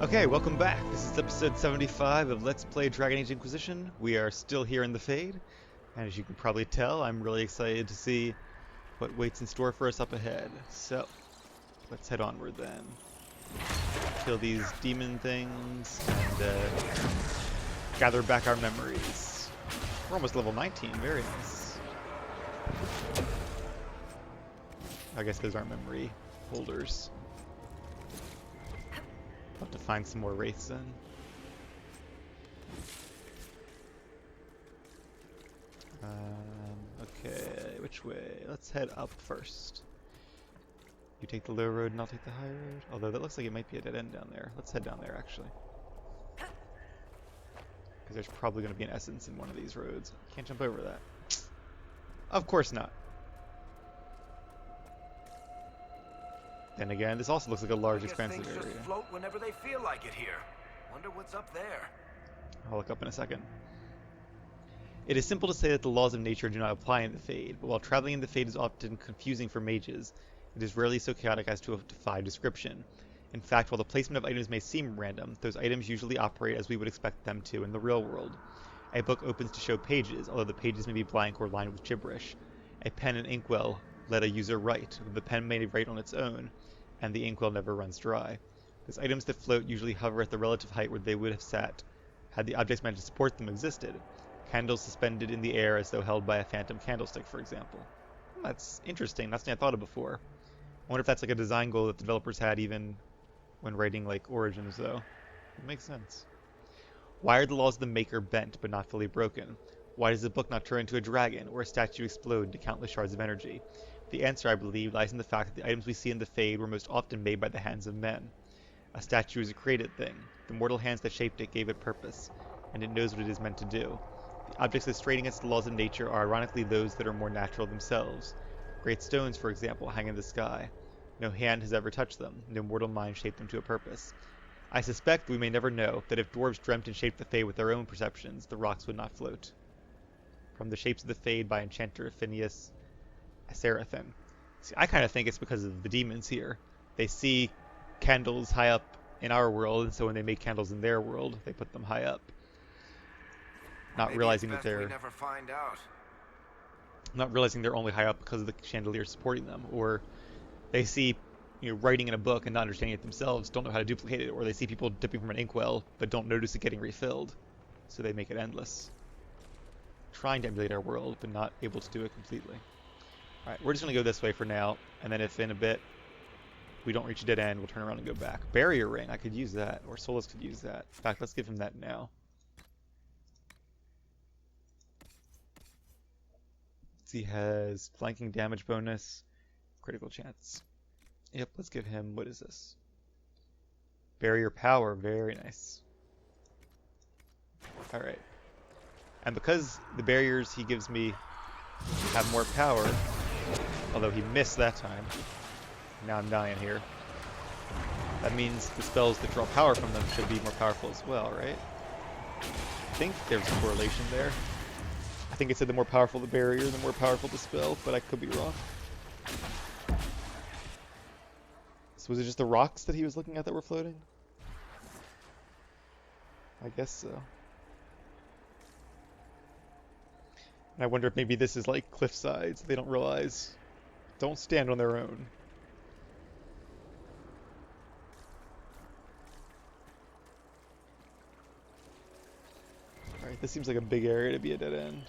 Okay, welcome back. This is episode 75 of Let's Play Dragon Age Inquisition. We are still here in the Fade, and as you can probably tell, I'm really excited to see what waits in store for us up ahead. So, let's head onward then. Kill these demon things, and gather back our memories. We're almost level 19, very nice. I guess those aren't memory holders. I'll have to find some more wraiths then. Okay, which way? Let's head up first. You take the low road and I'll take the high road. Although that looks like it might be a dead end down there. Let's head down there actually. Because there's probably going to be an essence in one of these roads. Can't jump over that. Of course not. Then again, this also looks like a large, expansive area. Just float whenever they feel like it here. Wonder what's up there. I'll look up in a second. It is simple to say that the laws of nature do not apply in the Fade, but while traveling in the Fade is often confusing for mages, it is rarely so chaotic as to defy description. In fact, while the placement of items may seem random, those items usually operate as we would expect them to in the real world. A book opens to show pages, although the pages may be blank or lined with gibberish. A pen and inkwell let a user write, the pen may write on its own, and the inkwell never runs dry. Those items that float usually hover at the relative height where they would have sat, had the objects meant to support them existed. Candles suspended in the air as though held by a phantom candlestick, for example. That's interesting. That's something I thought of before. I wonder if that's like a design goal that the developers had even when writing like Origins, though. It makes sense. Why are the laws of the Maker bent but not fully broken? Why does the book not turn into a dragon or a statue explode into countless shards of energy? The answer, I believe, lies in the fact that the items we see in the Fade were most often made by the hands of men. A statue is a created thing. The mortal hands that shaped it gave it purpose, and it knows what it is meant to do. The objects that strain against the laws of nature are ironically those that are more natural themselves. Great stones, for example, hang in the sky. No hand has ever touched them. No mortal mind shaped them to a purpose. I suspect we may never know that if dwarves dreamt and shaped the Fade with their own perceptions, the rocks would not float. From the Shapes of the Fade by enchanter Phineas Seraphim. See, I kind of think it's because of the demons here. They see candles high up in our world, and so when they make candles in their world, they put them high up. Maybe realizing that they're... we never find out. Not realizing they're only high up because of the chandelier supporting them, or they see, writing in a book and not understanding it themselves, don't know how to duplicate it, or they see people dipping from an inkwell but don't notice it getting refilled, so they make it endless. Trying to emulate our world, but not able to do it completely. Alright, we're just going to go this way for now, and then if in a bit we don't reach a dead end, we'll turn around and go back. Barrier ring, I could use that, or Solus could use that. In fact, let's give him that now. He has flanking damage bonus, critical chance. Yep, let's give him, what is this? Barrier power, very nice. Alright. And because the barriers he gives me have more power, although he missed that time, now I'm dying here, that means the spells that draw power from them should be more powerful as well, right? I think there's a correlation there. I think it said the more powerful the barrier, the more powerful the spell, but I could be wrong. So was it just the rocks that he was looking at that were floating? I guess so. And I wonder if maybe this is like cliff sides. They don't realize. Don't stand on their own. Alright, this seems like a big area to be a dead end.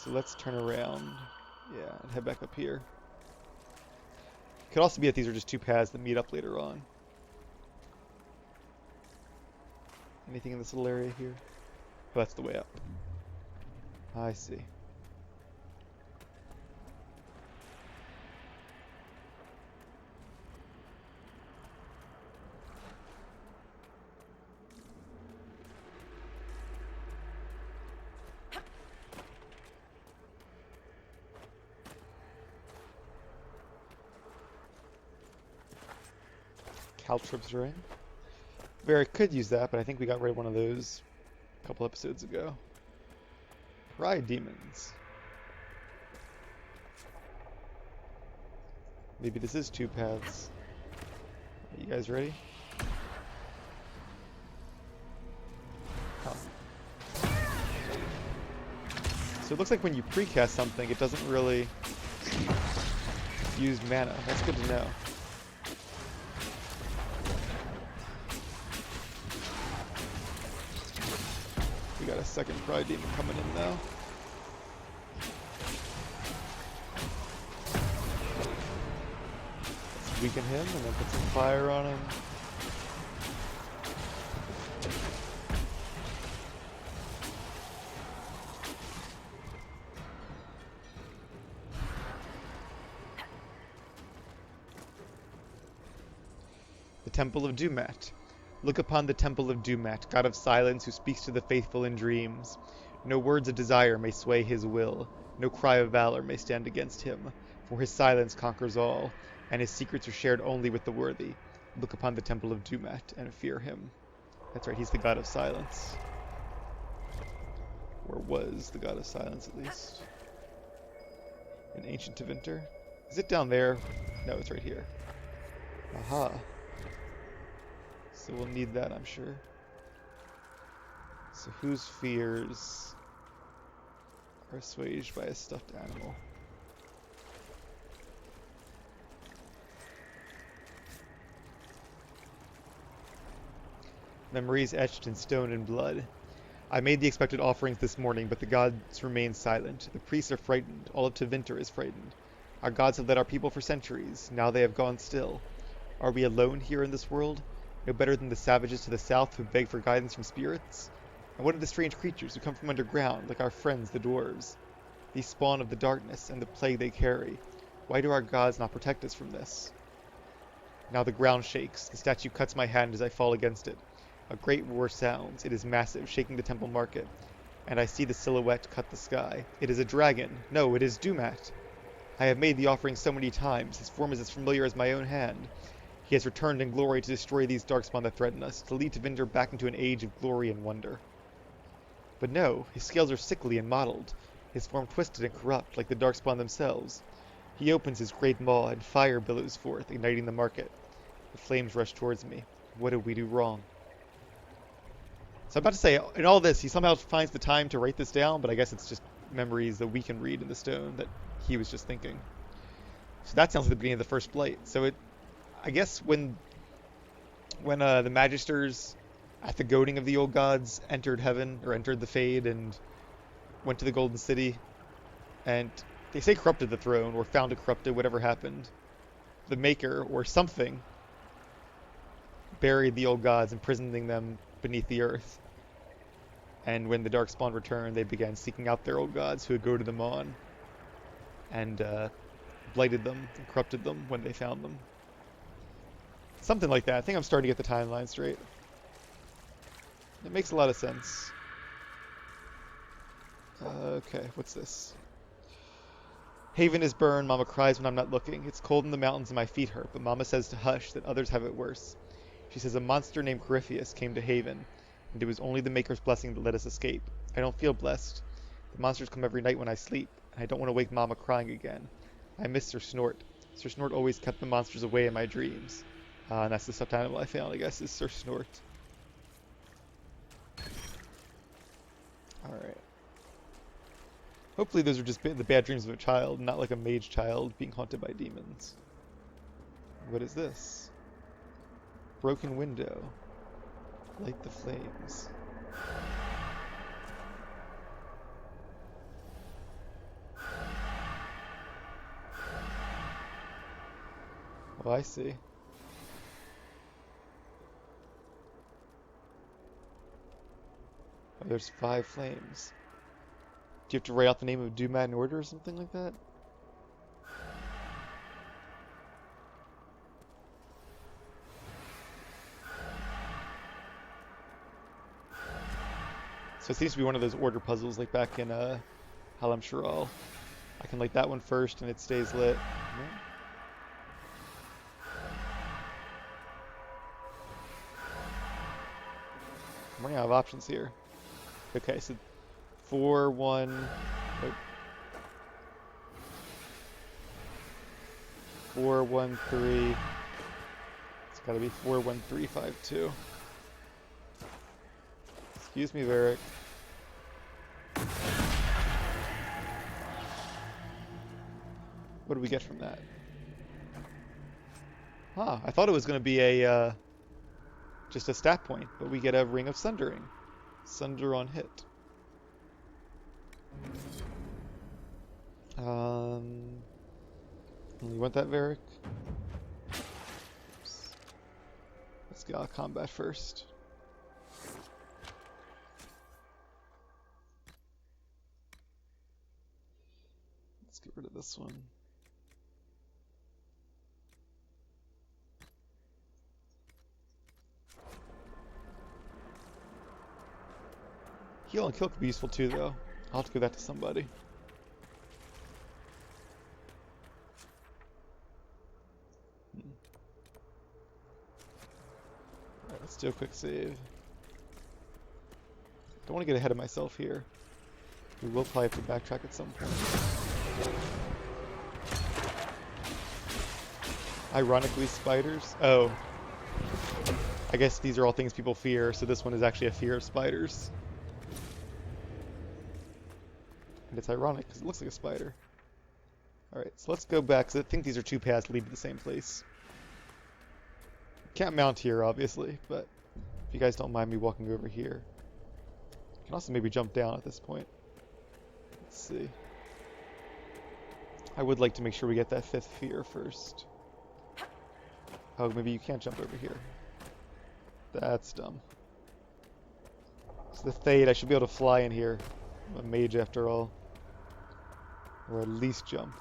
So let's turn around, and head back up here. Could also be that these are just two paths that meet up later on. Anything in this little area here? Oh, that's the way up. I see. Caltrip's ring. Barry could use that, but I think we got rid of one of those a couple episodes ago. Ride demons. Maybe this is two paths. Are you guys ready? So it looks like when you precast something, it doesn't really use mana. That's good to know. We got a second Pride Demon coming in now. Let's weaken him and then put some fire on him. The Temple of Dumat. Look upon the Temple of Dumat, god of silence who speaks to the faithful in dreams. No words of desire may sway his will, no cry of valor may stand against him, for his silence conquers all, and his secrets are shared only with the worthy. Look upon the Temple of Dumat and fear him. That's right, he's the god of silence. Or was the god of silence, at least. An ancient Tevinter. Is it down there? No, it's right here. Aha. So we'll need that, I'm sure. So whose fears are assuaged by a stuffed animal? Memories etched in stone and blood. I made the expected offerings this morning, but the gods remain silent. The priests are frightened. All of Tevinter is frightened. Our gods have led our people for centuries. Now they have gone still. Are we alone here in this world? No better than the savages to the south who beg for guidance from spirits? And what of the strange creatures who come from underground, like our friends the dwarves? These spawn of the darkness and the plague they carry. Why do our gods not protect us from this? Now the ground shakes. The statue cuts my hand as I fall against it. A great roar sounds. It is massive, shaking the temple market. And I see the silhouette cut the sky. It is a dragon. No, it is Dumat. I have made the offering so many times. His form is as familiar as my own hand. He has returned in glory to destroy these darkspawn that threaten us, to lead Tevinter back into an age of glory and wonder. But no, his scales are sickly and mottled, his form twisted and corrupt, like the darkspawn themselves. He opens his great maw, and fire billows forth, igniting the market. The flames rush towards me. What did we do wrong? So I'm about to say, in all this, he somehow finds the time to write this down, but I guess it's just memories that we can read in the stone that he was just thinking. So that sounds like the beginning of the first blight. So I guess when the Magisters, at the goading of the old gods, entered heaven, or entered the Fade, and went to the Golden City, and they say corrupted the throne, or found it corrupted, whatever happened, the Maker, or something, buried the old gods, imprisoning them beneath the earth. And when the Darkspawn returned, they began seeking out their old gods, who had goaded them on, and blighted them, and corrupted them when they found them. Something like that. I think I'm starting to get the timeline straight. It makes a lot of sense. Okay, what's this? Haven is burned, Mama cries when I'm not looking. It's cold in the mountains and my feet hurt, but Mama says to hush, that others have it worse. She says a monster named Corypheus came to Haven, and it was only the Maker's blessing that let us escape. I don't feel blessed. The monsters come every night when I sleep, and I don't want to wake Mama crying again. I miss Sir Snort. Sir Snort always kept the monsters away in my dreams. And that's the stuffed animal I found, I guess, is Sir Snort. Alright. Hopefully those are just the bad dreams of a child, not like a mage child being haunted by demons. What is this? Broken window. Light the flames. Oh, I see. Oh, there's 5 flames. Do you have to write out the name of Dumat in order or something like that? So it seems to be one of those order puzzles like back in Halam Shiral. I can light that one first and it stays lit. No? I'm running out of options here. Okay, so 4, 1, nope. 4, 1, 3. It's gotta be 4, 1, 3, 5, 2. Excuse me, Varric. What do we get from that? Huh, I thought it was going to be a, just a stat point, but we get a Ring of Sundering. Sunder on hit. You want that, Varric? Oops. Let's get out of combat first. Let's get rid of this one. Heal and kill could be useful too, though. I'll have to give that to somebody. Alright, let's do a quick save. Don't want to get ahead of myself here. We will probably have to backtrack at some point. Ironically, spiders. Oh. I guess these are all things people fear, so this one is actually a fear of spiders. And it's ironic, because it looks like a spider. Alright, so let's go back, because I think these are two paths that lead to the same place. Can't mount here, obviously, but if you guys don't mind me walking over here. I can also maybe jump down at this point. Let's see. I would like to make sure we get that fifth fear first. Oh, maybe you can't jump over here. That's dumb. It's the Thade. I should be able to fly in here. I'm a mage after all. Or at least jump.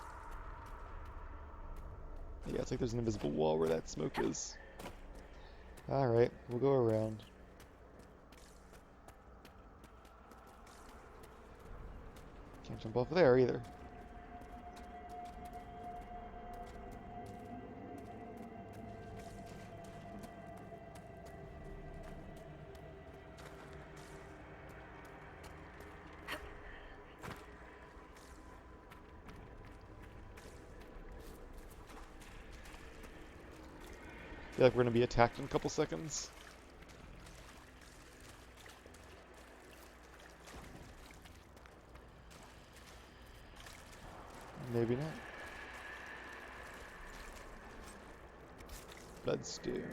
Yeah, it's like there's an invisible wall where that smoke is. Alright, we'll go around. Can't jump off there either. I feel like we're going to be attacked in a couple seconds. Maybe not. Bloodstone.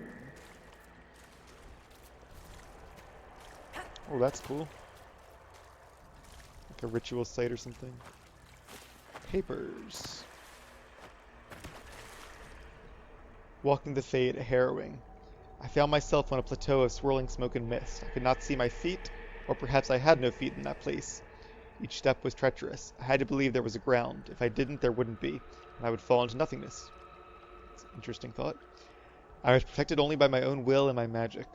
Oh, that's cool. Like a ritual site or something. Papers. Walking the Fade, Harrowing. I found myself on a plateau of swirling smoke and mist. I could not see my feet, or perhaps I had no feet in that place. Each step was treacherous. I had to believe there was a ground. If I didn't, there wouldn't be, and I would fall into nothingness. It's an interesting thought. I was protected only by my own will and my magic.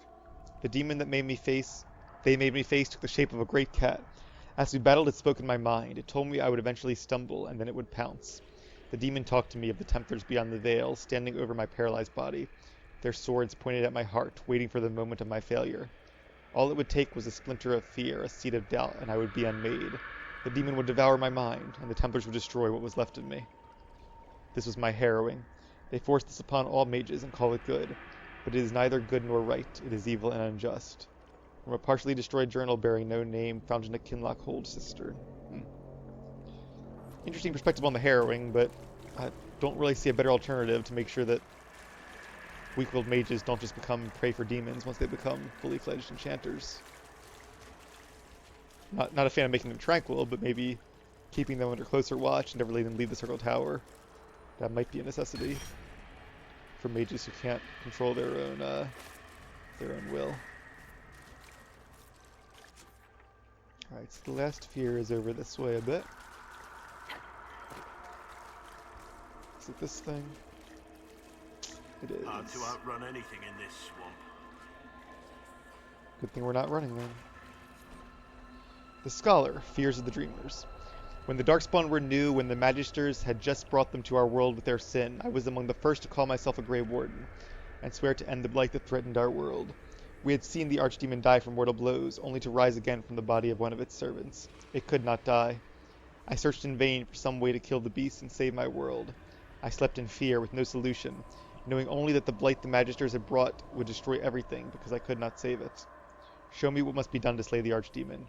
The demon that made me face took the shape of a great cat. As we battled, it spoke in my mind. It told me I would eventually stumble, and then it would pounce. The demon talked to me of the Templars beyond the veil, standing over my paralyzed body, their swords pointed at my heart, waiting for the moment of my failure. All it would take was a splinter of fear, a seed of doubt, and I would be unmade. The demon would devour my mind, and the Templars would destroy what was left of me. This was my harrowing. They force this upon all mages and call it good, but it is neither good nor right. It is evil and unjust. From a partially destroyed journal bearing no name, found in a Kinloch hold cistern. Interesting perspective on the harrowing, but I don't really see a better alternative to make sure that weak-willed mages don't just become prey for demons once they become fully fledged enchanters. Not a fan of making them tranquil, but maybe keeping them under closer watch and never letting them leave the Circle Tower. That might be a necessity for mages who can't control their own will. Alright, so the last fear is over this way a bit. Is it this thing? It is. Hard to outrun anything in this swamp. Good thing we're not running then. The Scholar, Fears of the Dreamers. When the Darkspawn were new, when the Magisters had just brought them to our world with their sin, I was among the first to call myself a Grey Warden, and swear to end the blight that threatened our world. We had seen the Archdemon die from mortal blows, only to rise again from the body of one of its servants. It could not die. I searched in vain for some way to kill the beast and save my world. I slept in fear, with no solution, knowing only that the blight the Magisters had brought would destroy everything, because I could not save it. Show me what must be done to slay the Archdemon.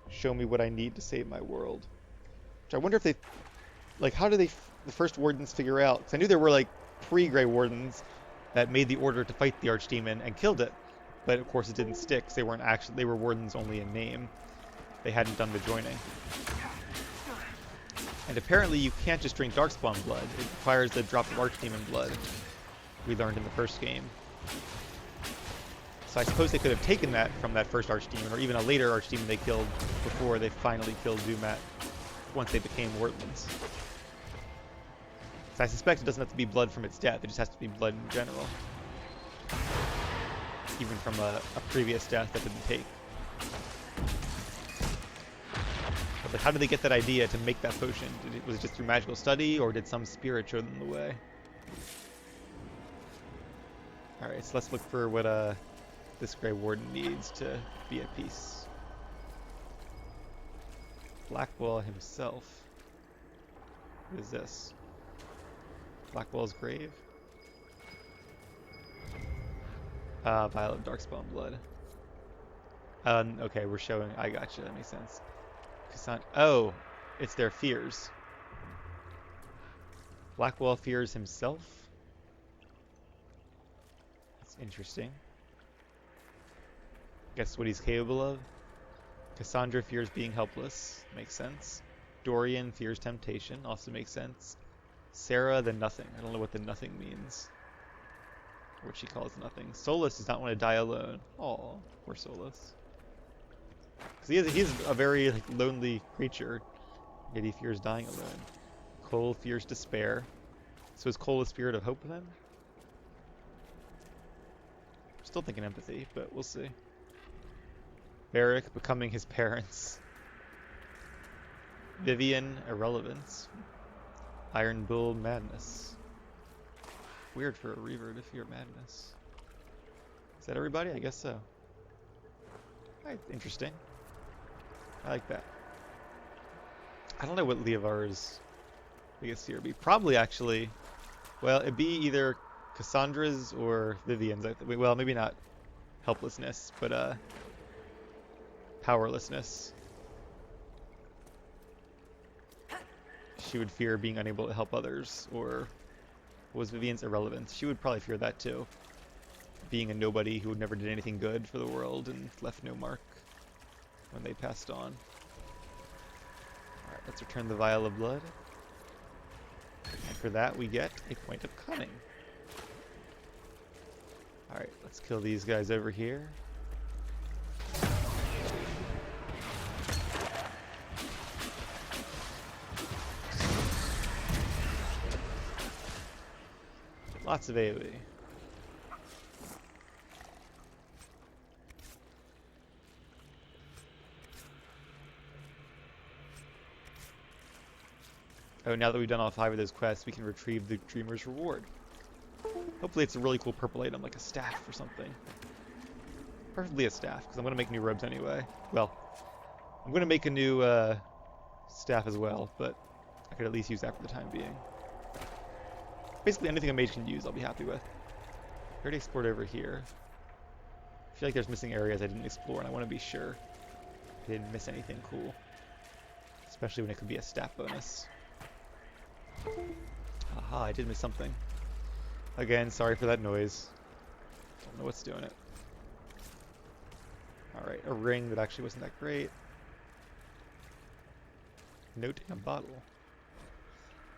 Show me what I need to save my world. Which I wonder if they... Like, how do they... the first wardens figure out, because I knew there were like pre-Grey Wardens that made the order to fight the Archdemon and killed it, but of course it didn't stick, 'cause they weren't actually, they were wardens only in name. They hadn't done the joining. And apparently you can't just drink Darkspawn blood. It requires a drop of Archdemon blood, we learned in the first game. So I suppose they could have taken that from that first Archdemon, or even a later Archdemon they killed before they finally killed Zumat, once they became Wardlands. So I suspect it doesn't have to be blood from its death, it just has to be blood in general. Even from a previous death that didn't take. But like, how did they get that idea to make that potion? Was it just through magical study, or did some spirit show them the way? Alright, so let's look for what this Grey Warden needs to be at peace. Blackwall himself. What is this? Blackwall's grave? Vial of Darkspawn blood. Okay, we're showing. I gotcha. That makes sense. Oh, it's their fears. Blackwall fears himself. That's interesting. Guess what he's capable of. Cassandra fears being helpless. Makes sense. Dorian fears temptation. Also makes sense. Sarah, the nothing. I don't know what the nothing means. What she calls nothing. Solus does not want to die alone. Aw, poor Solus. Because he's a very lonely creature, yet he fears dying alone. Cole fears despair. So is Cole a spirit of hope then? Still thinking empathy, but we'll see. Varric becoming his parents. Vivian, irrelevance. Iron Bull, madness. Weird for a Reaver to fear madness. Is that everybody? I guess so. Right, interesting. I like that. I don't know what Leovar's biggest fear would be. Probably actually, well, it'd be either Cassandra's or Vivian's. Well, maybe not helplessness, but powerlessness. She would fear being unable to help others, or was Vivian's irrelevance? She would probably fear that too. Being a nobody who never did anything good for the world and left no mark when they passed on. Alright, let's return the vial of blood. And for that we get a point of cunning. Alright, let's kill these guys over here. Lots of AoE. Oh, now that we've done all 5 of those quests, we can retrieve the Dreamer's Reward. Hopefully it's a really cool purple item, like a staff or something. Preferably a staff, because I'm going to make new robes anyway. Well, I'm going to make a new staff as well, but I could at least use that for the time being. Basically anything a mage can use, I'll be happy with. I already explored over here. I feel like there's missing areas I didn't explore, and I want to be sure I didn't miss anything cool. Especially when it could be a stat bonus. Aha, I did miss something. Again, sorry for that noise. Don't know what's doing it. Alright, a ring that actually wasn't that great. Note in a bottle.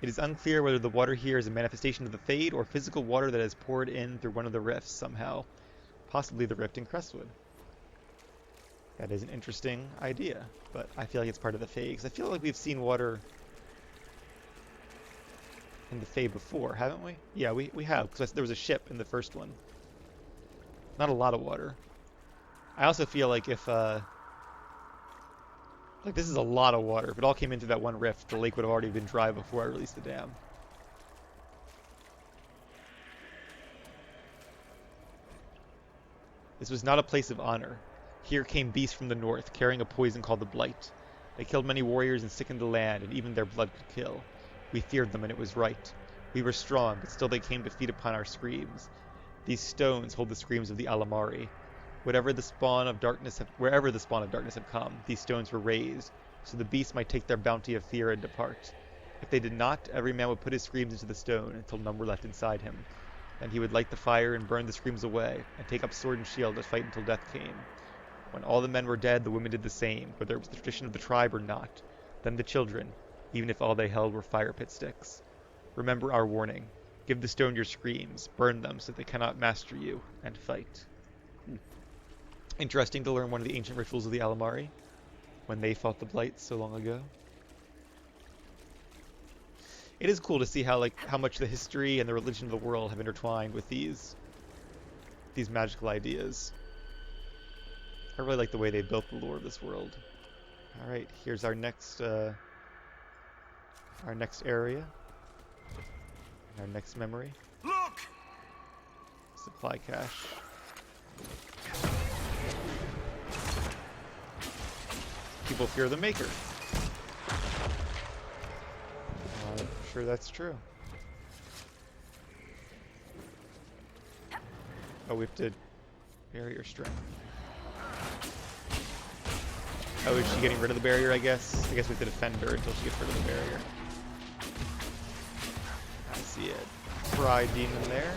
It is unclear whether the water here is a manifestation of the Fade or physical water that has poured in through one of the rifts somehow. Possibly the rift in Crestwood. That is an interesting idea, but I feel like it's part of the Fade, because I feel like we've seen water in the Fade before, haven't we? Yeah, we have, because there was a ship in the first one. Not a lot of water. I also feel like if, like, this is a lot of water. If it all came into that one rift, the lake would have already been dry before I released the dam. This was not a place of honor. Here came beasts from the north, carrying a poison called the blight. They killed many warriors and sickened the land, and even their blood could kill. We feared them, and it was right. We were strong, but still they came to feed upon our screams. These stones hold the screams of the alamari. Wherever the spawn of darkness had come, these stones were raised, so the beasts might take their bounty of fear and depart. If they did not, every man would put his screams into the stone until none were left inside him. Then he would light the fire and burn the screams away, and take up sword and shield to fight until death came. When all the men were dead, the women did the same, whether it was the tradition of the tribe or not. Then the children, even if all they held were fire pit sticks. Remember our warning. Give the stone your screams, burn them so they cannot master you, and fight. Interesting to learn one of the ancient rituals of the Alamari, when they fought the blight so long ago. It is cool to see how much the history and the religion of the world have intertwined with these magical ideas. I really like the way they built the lore of this world. All right, here's our next area, our next memory. Look! Supply cache. People fear the Maker. I'm sure that's true. Oh, we have to barrier strength. Oh, is she getting rid of the barrier, I guess? I guess we have to defend her until she gets rid of the barrier. I see it. Pride demon there.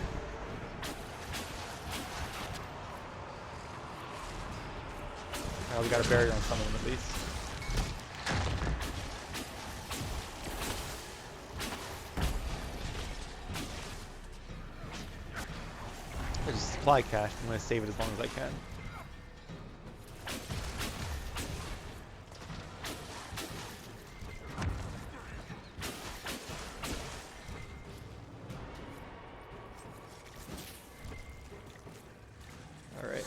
Oh, we got a barrier on some of them at least. There's a supply cache. I'm going to save it as long as I can. Alright.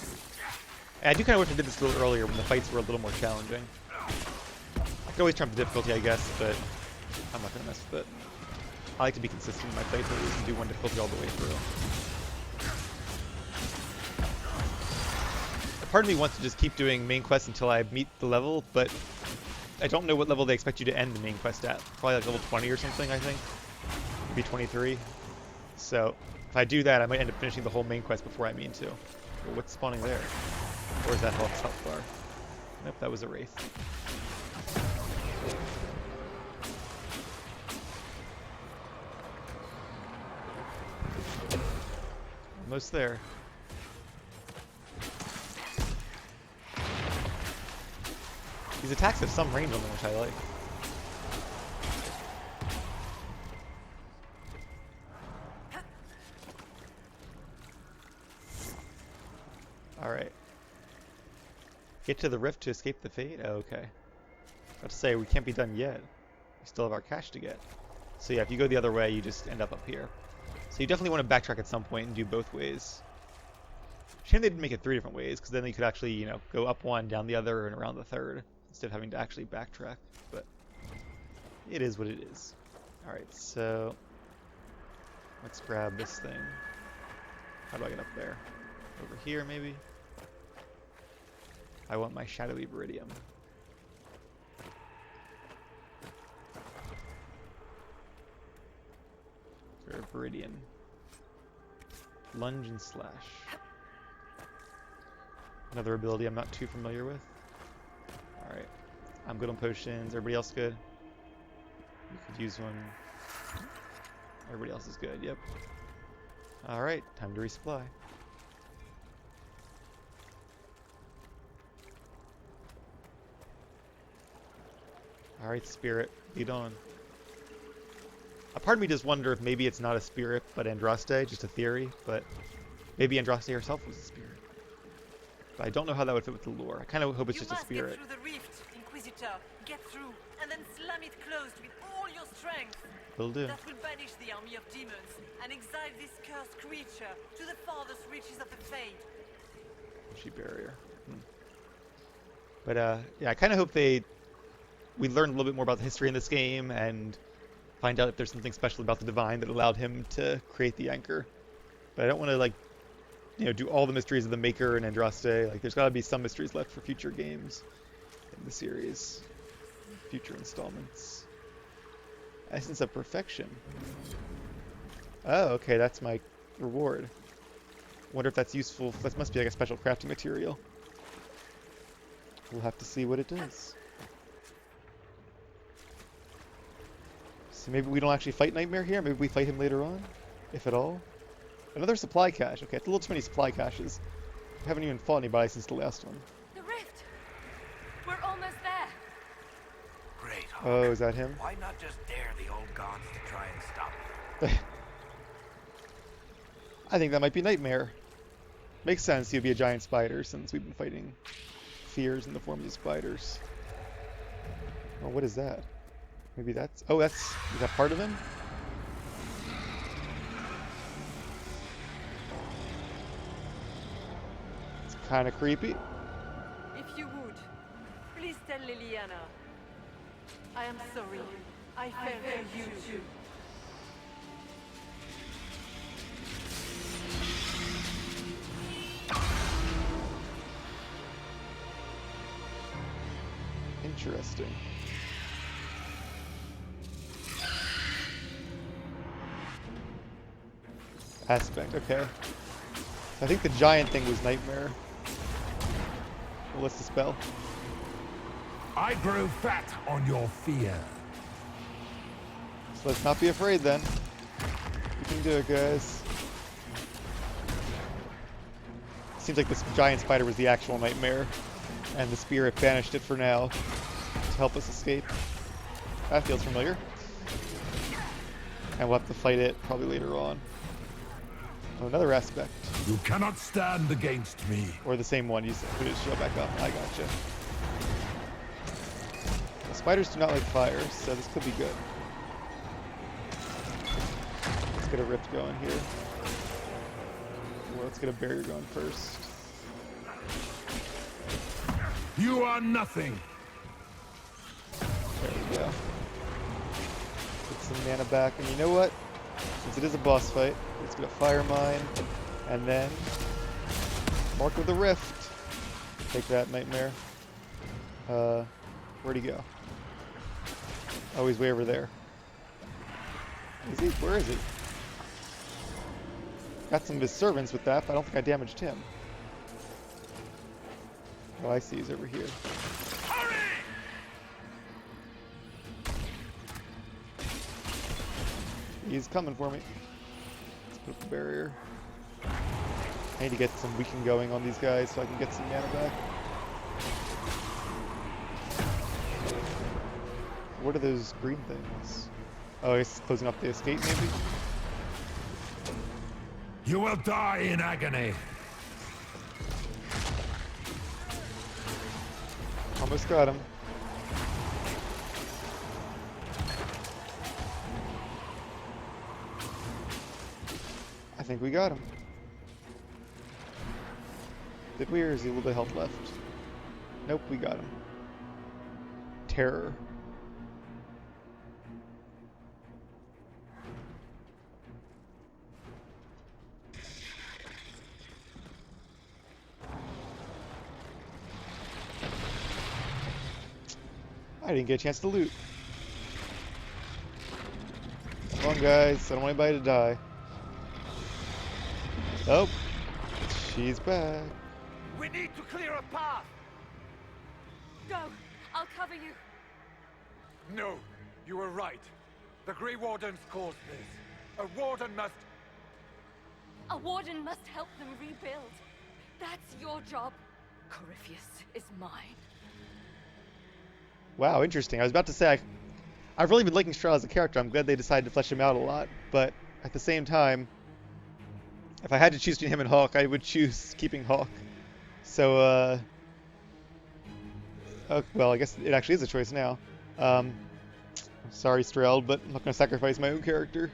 I do kind of wish I did this a little earlier when the fights were a little more challenging. I could always trump the difficulty, I guess, but I'm not going to mess with it. I like to be consistent in my playthroughs and do one difficulty all the way through. Part of me wants to just keep doing main quests until I meet the level, but I don't know what level they expect you to end the main quest at. Probably like level 20 or something, I think. Maybe 23. So if I do that, I might end up finishing the whole main quest before I mean to. Well, what's spawning there? Or is that health bar? Nope, that was a wraith. Almost there. These attacks have some range on them, which I like. Alright. Get to the rift to escape the fate? Oh, okay. I was about to say, we can't be done yet. We still have our cache to get. So yeah, if you go the other way, you just end up here. So you definitely want to backtrack at some point and do both ways. Shame they didn't make it 3 different ways, because then you could actually, you know, go up one, down the other, and around the third, instead of having to actually backtrack. But it is what it is. Alright, so let's grab this thing. How do I get up there? Over here, maybe? I want my shadowy viridium. Or viridian. Lunge and slash. Another ability I'm not too familiar with. Alright. I'm good on potions. Everybody else good? You could use one. Everybody else is good, yep. Alright, time to resupply. Alright, spirit, lead on. A part of me does wonder if maybe it's not a spirit, but Andraste, just a theory, but maybe Andraste herself was a spirit. But I don't know how that would fit with the lore. I kind of hope it's just a spirit. You must get through the rift, Inquisitor. Get through, and then slam it closed with all your strength. Will do. That will banish the army of demons and exile this cursed creature to the farthest reaches of the Fade. She barrier. But yeah, I kind of hope we learn a little bit more about the history in this game and find out if there's something special about the Divine that allowed him to create the anchor. But I don't want to, like, you know, do all the mysteries of the Maker and Andraste. Like, there's got to be some mysteries left for future games in the series. Future installments. Essence of Perfection. Oh, okay, that's my reward. Wonder if that's useful. That must be like a special crafting material. We'll have to see what it does. So maybe we don't actually fight Nightmare here. Maybe we fight him later on, if at all. Another supply cache. Okay, it's a little too many supply caches. We haven't even fought anybody since the last one. The rift! We're almost there! Great. Oh, is that him? Why not just dare the old gods to try and stop it? I think that might be Nightmare. Makes sense, he'd be a giant spider since we've been fighting fears in the forms of spiders. Oh, what is that? Maybe that's... Oh, is that part of him? It's kind of creepy. If you would, please tell Liliana. I am sorry. I fell for you too. Interesting. Aspect, okay. I think the giant thing was Nightmare. Well, let's dispel. I grow fat on your fear. So let's not be afraid then. We can do it, guys. Seems like this giant spider was the actual Nightmare, and the spirit banished it for now to help us escape. That feels familiar. And we'll have to fight it probably later on. Oh, another aspect. You cannot stand against me. Or the same one, you said. Put his shield back up. I gotcha. The spiders do not like fire, so this could be good. Let's get a rift going here. Well, let's get a barrier going first. You are nothing. There we go. Get some mana back, and you know what? Since it is a boss fight, let's get a fire mine, and then mark with a rift. Take that, Nightmare. Where'd he go? Oh, he's way over there. Is he? Where is he? Got some of his servants with that, but I don't think I damaged him. Oh, I see. He's over here. He's coming for me. Let's put up the barrier. I need to get some weaken going on these guys so I can get some mana back. What are those green things? Oh, it's closing off the escape, maybe? You will die in agony. Almost got him. I think we got him. Did we, or is he a little bit of health left? Nope, we got him. Terror. I didn't get a chance to loot. Come on, guys. I don't want anybody to die. Oh, she's back. We need to clear a path. Go! I'll cover you. No, you were right. The Grey Wardens caused this. A warden must... A warden must help them rebuild. That's your job. Corypheus is mine. Wow, interesting. I was about to say, I've really been liking Strahd as a character. I'm glad they decided to flesh him out a lot. But at the same time, if I had to choose between him and Hawk, I would choose keeping Hawk. So, oh, well, I guess it actually is a choice now. Sorry, Strahd, but I'm not going to sacrifice my own character to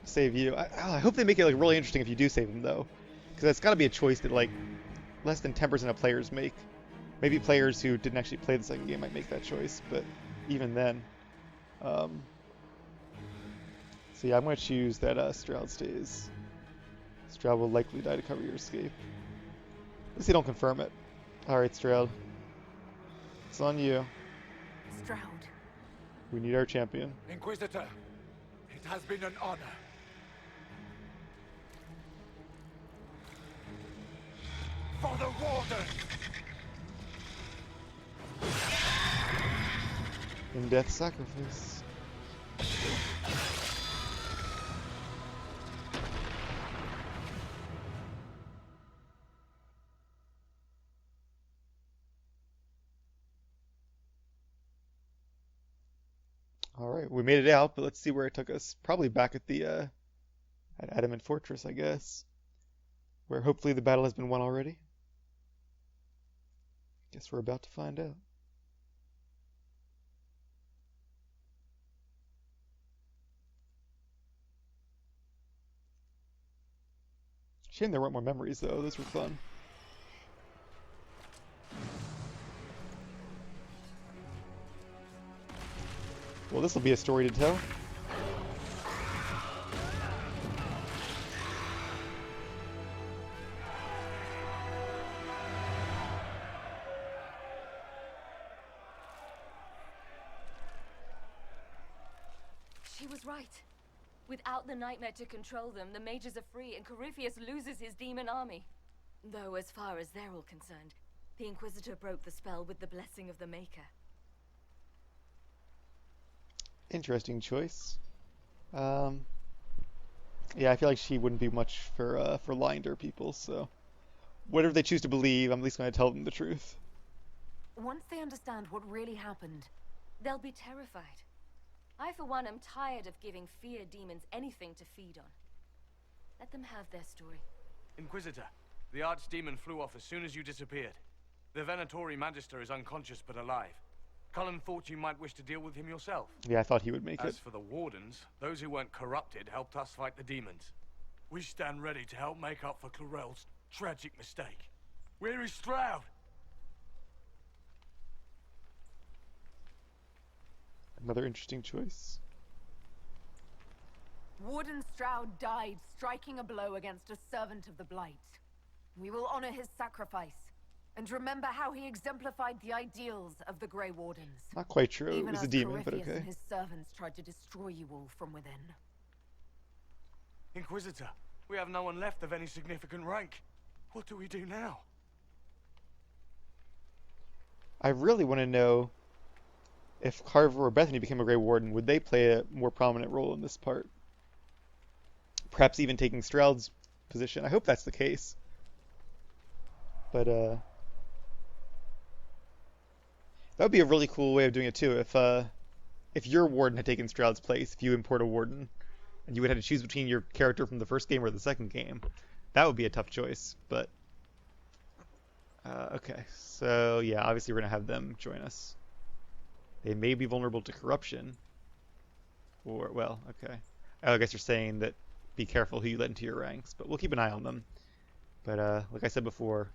save you. I hope they make it like really interesting if you do save him, though. Because that's got to be a choice that, like, less than 10% of players make. Maybe players who didn't actually play the second game might make that choice, but even then. So yeah, I'm going to choose that Strahd stays. Strahd will likely die to cover your escape. At least they don't confirm it. Alright, Strahd. It's on you. Strahd. We need our champion. Inquisitor, it has been an honor. For the Warden! In death sacrifice. Alright, we made it out, but let's see where it took us. Probably back at the, at Adamant Fortress, I guess. Where hopefully the battle has been won already. Guess we're about to find out. Shame there weren't more memories, though. Those were fun. Well, this will be a story to tell. She was right. Without the nightmare to control them, the mages are free and Corypheus loses his demon army. Though as far as they're all concerned, the Inquisitor broke the spell with the blessing of the Maker. Interesting choice. Yeah, I feel like she wouldn't be much for lying to her people, so whatever they choose to believe, I'm at least going to tell them the truth. Once they understand what really happened, They'll be terrified. I, for one, am tired of giving fear demons anything to feed on. Let them have their story. Inquisitor, the archdemon flew off as soon as you disappeared. The Venatori Magister is unconscious but alive. Cullen thought you might wish to deal with him yourself. Yeah, I thought he would make it. As for the Wardens, those who weren't corrupted helped us fight the demons. We stand ready to help make up for Clorel's tragic mistake. Where is Stroud? Another interesting choice. Warden Stroud died striking a blow against a servant of the Blight. We will honor his sacrifice, and remember how he exemplified the ideals of the Grey Wardens. Not quite true. It Even was as a demon, but Corypheus okay. and his servants tried to destroy you all from within. Inquisitor, we have no one left of any significant rank. What do we do now? I really want to know if Carver or Bethany became a Grey Warden, would they play a more prominent role in this part? Perhaps even taking Stroud's position. I hope that's the case. But, that would be a really cool way of doing it too. If your Warden had taken Stroud's place, if you import a Warden, and you would have to choose between your character from the first game or the second game, that would be a tough choice. But, okay. So, yeah, obviously we're going to have them join us. They may be vulnerable to corruption. Or, well, okay. I guess you're saying that be careful who you let into your ranks, but we'll keep an eye on them. But, like I said before,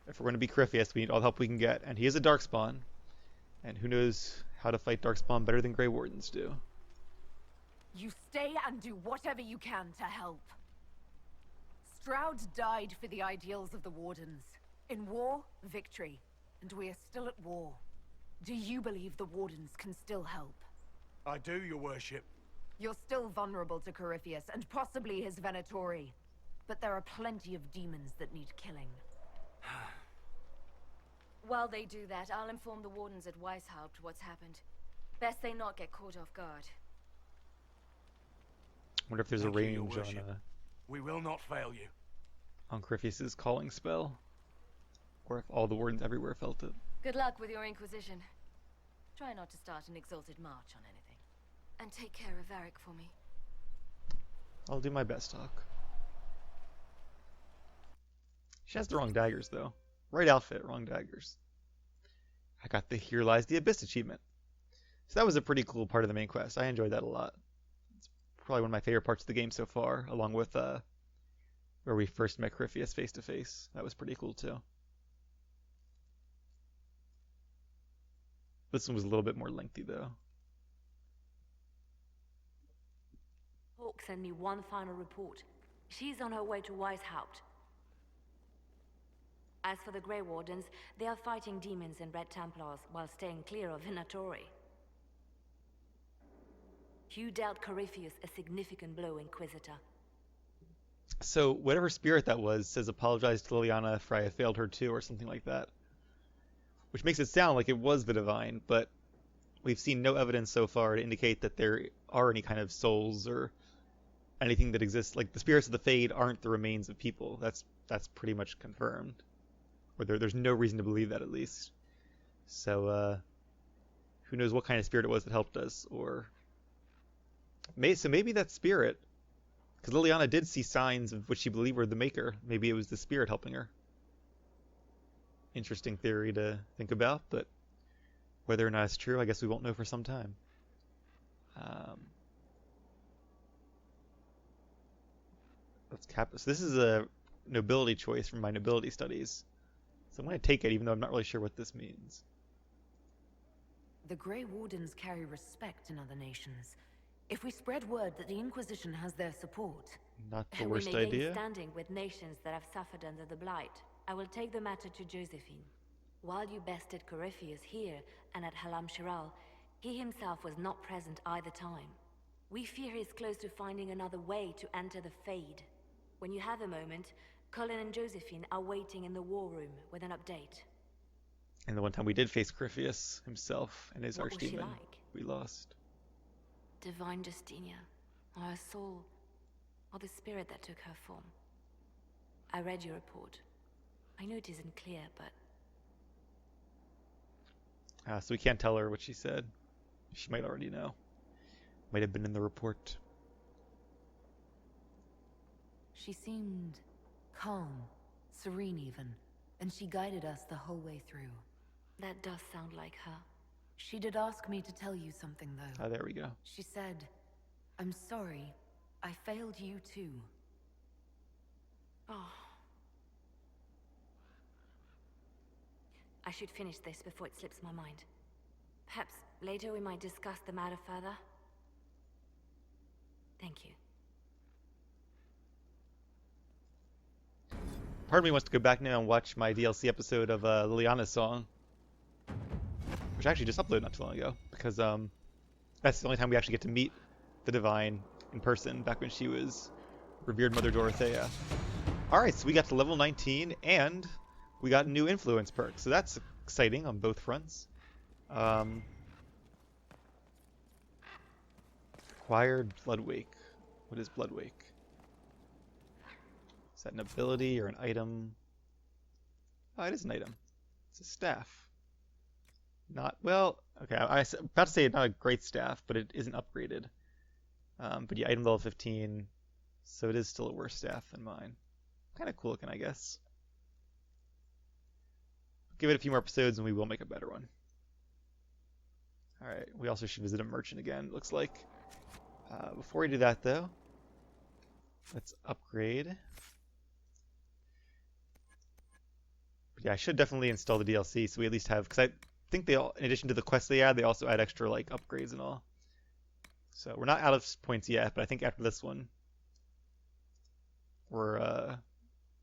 if we're going to be Corypheus, we need all the help we can get. And he is a Darkspawn, and who knows how to fight Darkspawn better than Grey Wardens do. You stay and do whatever you can to help. Stroud died for the ideals of the Wardens. In war, victory. And we are still at war. Do you believe the Wardens can still help? I do, your worship. You're still vulnerable to Corypheus, and possibly his Venatori. But there are plenty of demons that need killing. While they do that, I'll inform the Wardens at Weishaupt what's happened. Best they not get caught off guard. Wonder if there's Thank a you, your range worship. We will not fail you. on Corypheus's calling spell. Or if all the Wardens everywhere felt it. Good luck with your Inquisition. Try not to start an exalted march on anything. And take care of Varric for me. I'll do my best, Hawk. She has the wrong daggers, though. Right outfit, wrong daggers. I got the Here Lies the Abyss achievement. So that was a pretty cool part of the main quest. I enjoyed that a lot. It's probably one of my favorite parts of the game so far, along with where we first met Corypheus face to face. That was pretty cool too. This one was a little bit more lengthy though. Hawk sent me one final report. She's on her way to Weishaupt. As for the Grey Wardens, they are fighting demons and Red Templars while staying clear of Venatori. You dealt Corypheus a significant blow, Inquisitor. So whatever spirit that was says apologize to Liliana for I have failed her too, or something like that. Which makes it sound like it was the Divine, but we've seen no evidence so far to indicate that there are any kind of souls or anything that exists. Like the spirits of the Fade aren't the remains of people. That's pretty much confirmed. Or there's no reason to believe that at least. So who knows what kind of spirit it was that helped us, or So maybe that's spirit. Because Liliana did see signs of what she believed were the Maker. Maybe it was the spirit helping her. Interesting theory to think about, but whether or not it's true, I guess we won't know for some time. Let's cap this. This is a nobility choice from my nobility studies. So I'm going to take it, even though I'm not really sure what this means. The Grey Wardens carry respect in other nations. If we spread word that the Inquisition has their support... Not the we worst may gain idea. standing with nations that have suffered under the blight. I will take the matter to Josephine. While you bested Corypheus here and at Halam Shiral, he himself was not present either time. We fear he is close to finding another way to enter the Fade. When you have a moment, Colin and Josephine are waiting in the war room with an update. And the one time we did face Corypheus himself and his What was she archdemon, like? we lost. Divine Justinia, or her soul, or the spirit that took her form. I read your report. I know it isn't clear, but... So we can't tell her what she said. She might already know. Might have been in the report. She seemed calm, serene even, and she guided us the whole way through. That does sound like her. She did ask me to tell you something, though. Ah, there we go. She said, "I'm sorry, I failed you too." Oh. I should finish this before it slips my mind. Perhaps later we might discuss the matter further. Thank you. Part of me wants to go back now and watch my DLC episode of Liliana's song, which I actually just uploaded not too long ago, because that's the only time we actually get to meet the Divine in person, back when she was revered Mother Dorothea. Alright, so we got to level 19, and we got a new influence perk, so that's exciting on both fronts. Acquired Bloodwake. What is Bloodwake? Is that an ability or an item? Oh, it is an item. It's a staff. Not, well, okay, I was about to say not a great staff, but it isn't upgraded. But yeah, item level 15, so it is still a worse staff than mine. Kind of cool looking, I guess. Give it a few more episodes and we will make a better one. Alright, we also should visit a merchant again, it looks like. Before we do that, though, let's upgrade. But yeah, I should definitely install the DLC so we at least have, because I think they all, in addition to the quests they add, they also add extra like upgrades and all. So we're not out of points yet, but I think after this one, we're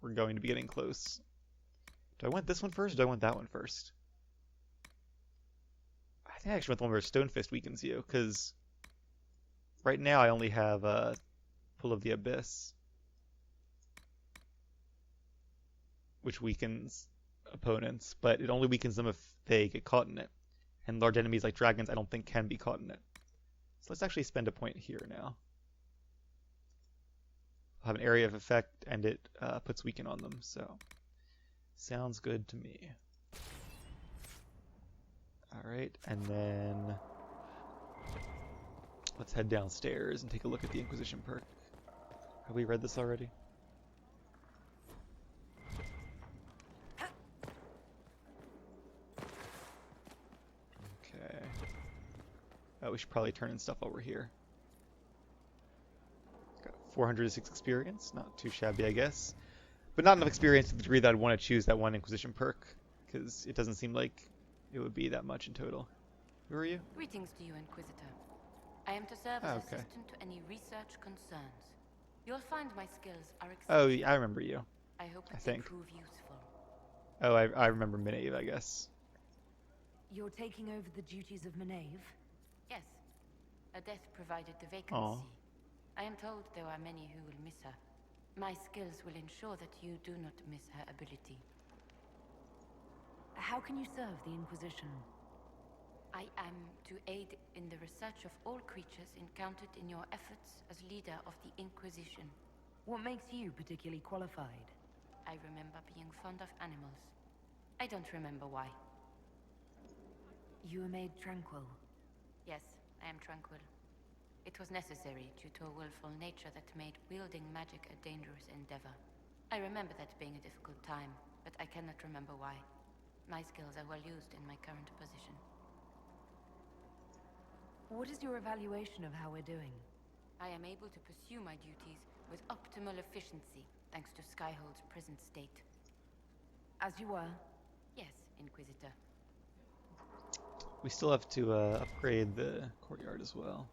going to be getting close. Do I want this one first, or do I want that one first? I think I actually want the one where Stonefist weakens you, because right now I only have Pull of the Abyss, which weakens opponents, but it only weakens them if they get caught in it. And large enemies like dragons I don't think can be caught in it. So let's actually spend a point here now. I'll have an area of effect, and it puts weaken on them, so sounds good to me. Alright, and then let's head downstairs and take a look at the Inquisition perk. Have we read this already? Okay. Oh, we should probably turn in stuff over here. Got 406 experience, not too shabby, I guess. But not enough experience to the degree that I'd want to choose that one Inquisition perk, because it doesn't seem like it would be that much in total. Who are you? Greetings to you, Inquisitor. I am to serve as assistant to any research concerns. You'll find my skills are Oh, exceptional. I remember you. I hope I that think. they prove useful. Oh, I remember Minave, I guess. You're taking over the duties of Minave? Yes. A death provided the vacancy. Aw. I am told there are many who will miss her. My skills will ensure that you do not miss her ability. How can you serve the Inquisition? I am to aid in the research of all creatures encountered in your efforts as leader of the Inquisition. What makes you particularly qualified? I remember being fond of animals. I don't remember why. You were made tranquil. Yes, I am tranquil. It was necessary due to a willful nature that made wielding magic a dangerous endeavor. I remember that being a difficult time, but I cannot remember why. My skills are well used in my current position. What is your evaluation of how we're doing? I am able to pursue my duties with optimal efficiency, thanks to Skyhold's present state. As you were? Yes, Inquisitor. We still have to upgrade the courtyard as well.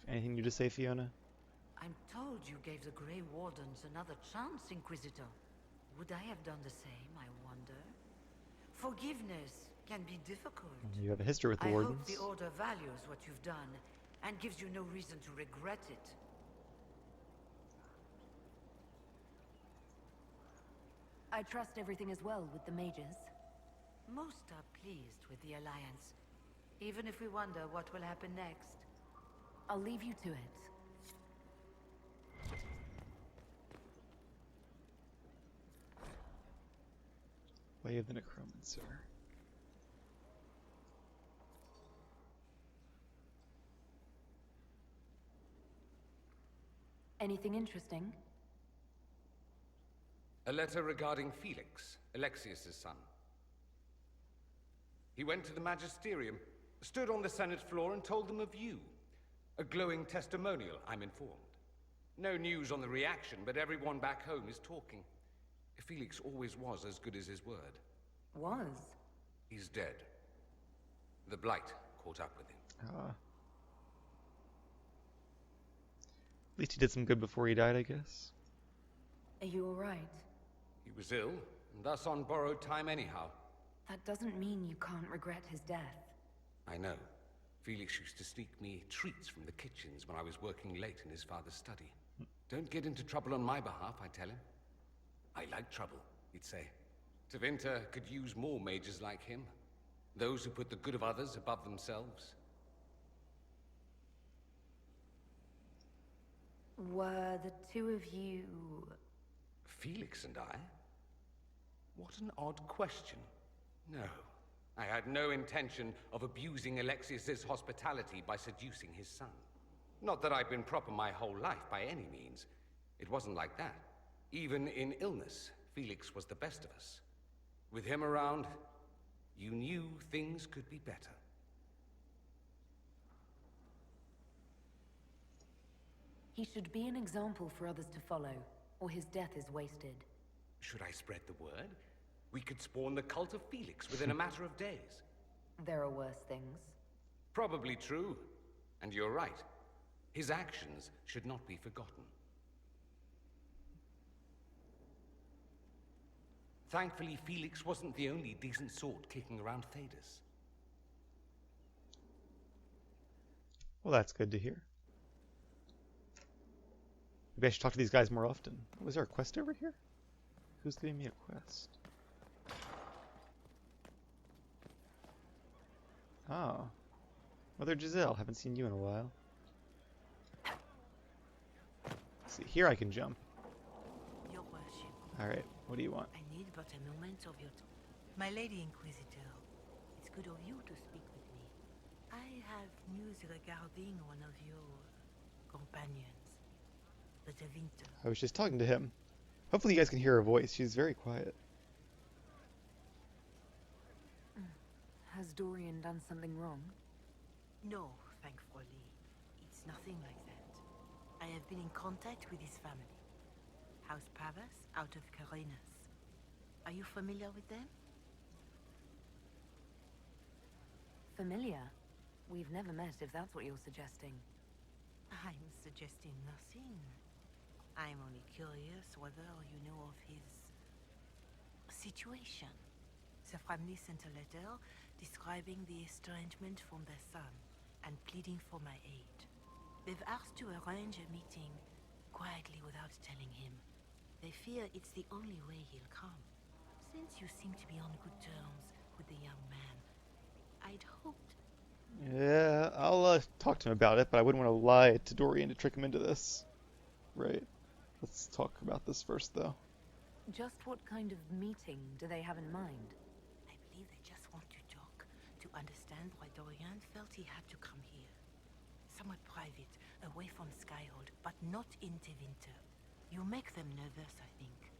Anything new to say, Fiona? I'm told you gave the Grey Wardens another chance, Inquisitor. Would I have done the same, I wonder? Forgiveness can be difficult. You have a history with the Wardens. I hope the Order values what you've done, and gives you no reason to regret it. I trust everything is well with the mages. Most are pleased with the Alliance, even if we wonder what will happen next. I'll leave you to it. Way of the Necromancer. Anything interesting? A letter regarding Felix, Alexius' son. He went to the Magisterium, stood on the Senate floor and told them of you. A glowing testimonial, I'm informed. No news on the reaction, but everyone back home is talking. Felix always was as good as his word. Was? He's dead. The blight caught up with him. At least he did some good before he died, I guess. Are you alright? He was ill, and thus on borrowed time anyhow. That doesn't mean you can't regret his death. I know. Felix used to sneak me treats from the kitchens when I was working late in his father's study. Don't get into trouble on my behalf, I tell him. I like trouble, he'd say. Tevinter could use more mages like him. Those who put the good of others above themselves. Were the two of you... Felix and I? What an odd question. No. I had no intention of abusing Alexius's hospitality by seducing his son. Not that I've been proper my whole life, by any means. It wasn't like that. Even in illness, Felix was the best of us. With him around, you knew things could be better. He should be an example for others to follow, or his death is wasted. Should I spread the word? We could spawn the cult of Felix within a matter of days. There are worse things. Probably true. And you're right. His actions should not be forgotten. Thankfully, Felix wasn't the only decent sort kicking around Thedas. Well, that's good to hear. Maybe I should talk to these guys more often. Was there a quest over here? Who's giving me a quest? Oh. Mother Giselle, haven't seen you in a while. Let's see, here I can jump. Your worship. Alright, what do you want? I need but a moment of your time. My Lady Inquisitor, it's good of you to speak with me. I have news regarding one of your companions, the Tevinter. I was just talking to him. Hopefully you guys can hear her voice. She's very quiet. Has Dorian done something wrong? No, thankfully. It's nothing like that. I have been in contact with his family. House Pavas, out of Carenas. Are you familiar with them? Familiar? We've never met, if that's what you're suggesting. I'm suggesting nothing. I'm only curious whether you know of his... situation. The family sent a letter describing the estrangement from their son and pleading for my aid. They've asked to arrange a meeting quietly without telling him. They fear it's the only way he'll come. Since you seem to be on good terms with the young man, I'd hoped... Yeah, I'll talk to him about it, but I wouldn't want to lie to Dorian to trick him into this. Right. Let's talk about this first, though. Just what kind of meeting do they have in mind? I believe they just want to talk, to understand why Dorian felt he had to come here. somewhat private, away from Skyhold, but not into Winter. You make them nervous, I think.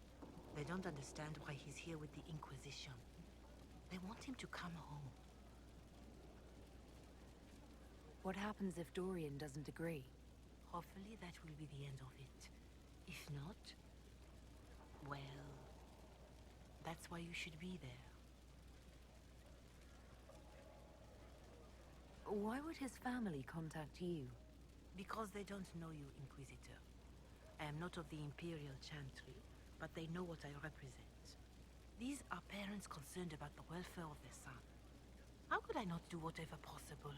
They don't understand why he's here with the Inquisition. They want him to come home. What happens if Dorian doesn't agree? Hopefully that will be the end of it. If not, well, that's why you should be there. Why would his family contact you? Because they don't know you, Inquisitor. I am not of the Imperial Chantry, but they know what I represent. These are parents concerned about the welfare of their son. How could I not do whatever possible?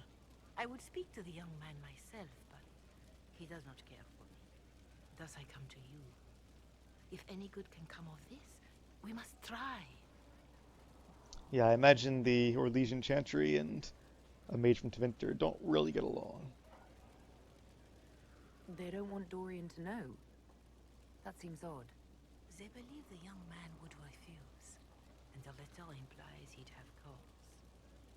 I would speak to the young man myself, but he does not care for me. Thus I come to you. If any good can come of this, we must try. Yeah, I imagine the Orlesian Chantry and a mage from Tevinter don't really get along. They don't want Dorian to know. That seems odd. They believe the young man would refuse, and the letter implies he'd have cause.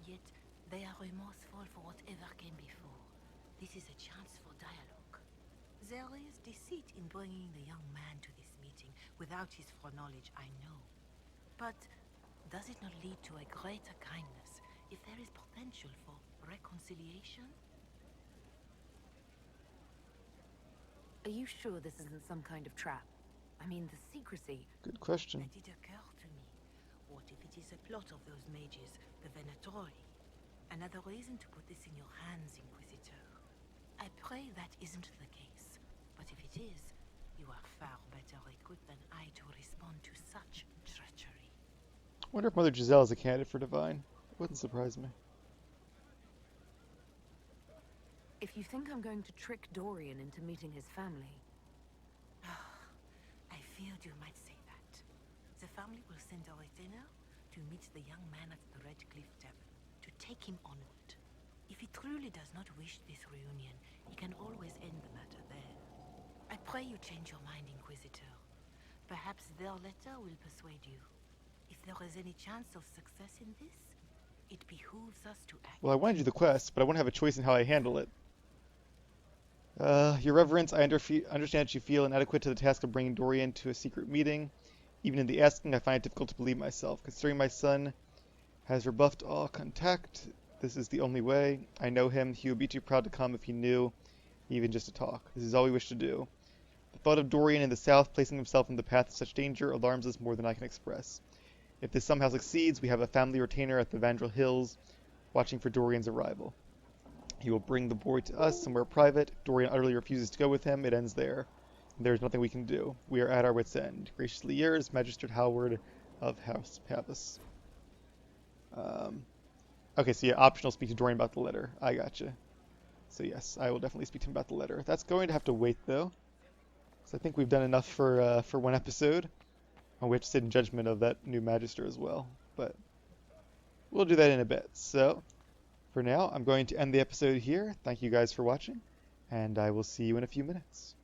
Yet, they are remorseful for whatever came before. This is a chance for dialogue. There is deceit in bringing the young man to this meeting without his foreknowledge, I know. But does it not lead to a greater kindness if there is potential for reconciliation? Are you sure this isn't some kind of trap? I mean, the secrecy. Good question. That did occur to me. What if it is a plot of those mages, the Venatori? Another reason to put this in your hands, Inquisitor. I pray that isn't the case. But if it is, you are far better equipped than I to respond to such treachery. I wonder if Mother Giselle is a candidate for Divine. It wouldn't surprise me. If you think I'm going to trick Dorian into meeting his family... I feared you might say that. The family will send a retainer to meet the young man at the Red Cliff Tavern, to take him onward. If he truly does not wish this reunion, he can always end the matter there. I pray you change your mind, Inquisitor. Perhaps their letter will persuade you. If there is any chance of success in this, it behooves us to act. Well, I wanted to do the quest, but I won't have a choice in how I handle it. Your Reverence, I understand that you feel inadequate to the task of bringing Dorian to a secret meeting. Even in the asking, I find it difficult to believe myself. Considering my son has rebuffed all contact, this is the only way. I know him. He would be too proud to come if he knew, even just to talk. This is all we wish to do. The thought of Dorian in the south placing himself in the path of such danger alarms us more than I can express. If this somehow succeeds, we have a family retainer at the Vandrel Hills watching for Dorian's arrival. He will bring the boy to us somewhere private. Dorian utterly refuses to go with him. It ends there. There is nothing we can do. We are at our wits' end. Graciously yours, Magistrate Howard of House Pavis. Okay, so yeah, optional, speak to Dorian about the letter. I gotcha. So yes, I will definitely speak to him about the letter. That's going to have to wait, though. So I think we've done enough for one episode. And we have to sit in judgment of that new Magister as well. But we'll do that in a bit. So for now, I'm going to end the episode here. Thank you guys for watching, and I will see you in a few minutes.